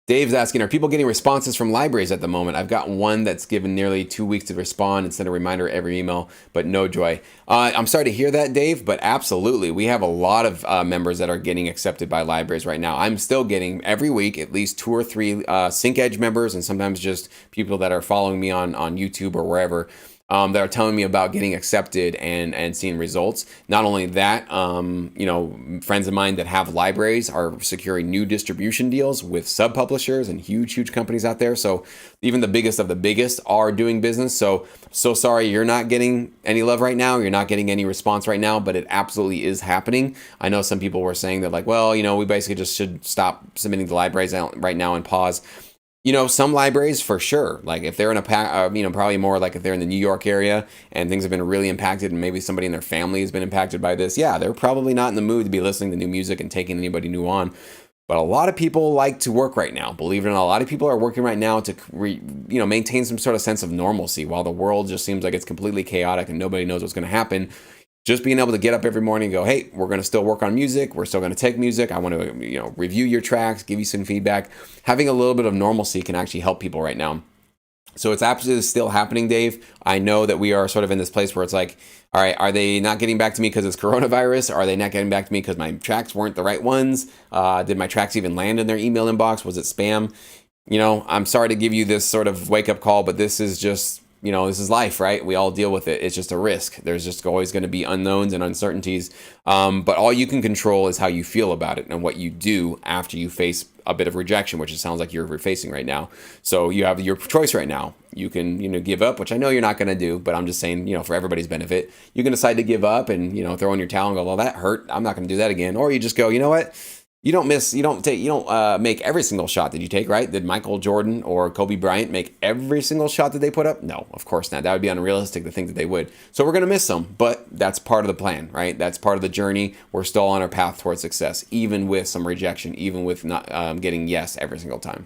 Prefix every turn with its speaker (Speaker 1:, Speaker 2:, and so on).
Speaker 1: Dave's asking, are people getting responses from libraries at the moment? I've got one that's given nearly 2 weeks to respond and send a reminder every email, but no joy. I'm sorry to hear that, Dave, but absolutely. We have a lot of members that are getting accepted by libraries right now. I'm still getting every week at least 2 or 3 Sync Edge members, and sometimes just people that are following me on YouTube or wherever, that are telling me about getting accepted and seeing results. Not only that, friends of mine that have libraries are securing new distribution deals with sub-publishers and huge companies out there. So even the biggest of the biggest are doing business. So sorry you're not getting any love right now. You're not getting any response right now, but it absolutely is happening. I know some people were saying that, like, well, we basically just should stop submitting to libraries right now and pause. Some libraries for sure, like if they're in probably more like if they're in the New York area and things have been really impacted and maybe somebody in their family has been impacted by this, yeah, they're probably not in the mood to be listening to new music and taking anybody new on. But a lot of people like to work right now. Believe it or not, a lot of people are working right now to maintain some sort of sense of normalcy while the world just seems like it's completely chaotic and nobody knows what's going to happen. Just being able to get up every morning and go, hey, we're going to still work on music. We're still going to take music. I want to, review your tracks, give you some feedback. Having a little bit of normalcy can actually help people right now. So it's absolutely still happening, Dave. I know that we are sort of in this place where it's like, all right, are they not getting back to me because it's coronavirus? Are they not getting back to me because my tracks weren't the right ones? Did my tracks even land in their email inbox? Was it spam? I'm sorry to give you this sort of wake-up call, but this is just... this is life, right? We all deal with it. It's just a risk. There's just always going to be unknowns and uncertainties. But all you can control is how you feel about it and what you do after you face a bit of rejection, which it sounds like you're facing right now. So you have your choice right now. You can, give up, which I know you're not going to do, but I'm just saying, for everybody's benefit, you can decide to give up and, throw in your towel and go, well, that hurt. I'm not going to do that again. Or you just go, you know what? You don't make every single shot that you take, right? Did Michael Jordan or Kobe Bryant make every single shot that they put up? No, of course not. That would be unrealistic to think that they would. So we're going to miss some, but that's part of the plan, right? That's part of the journey. We're still on our path towards success, even with some rejection, even with not getting yes every single time.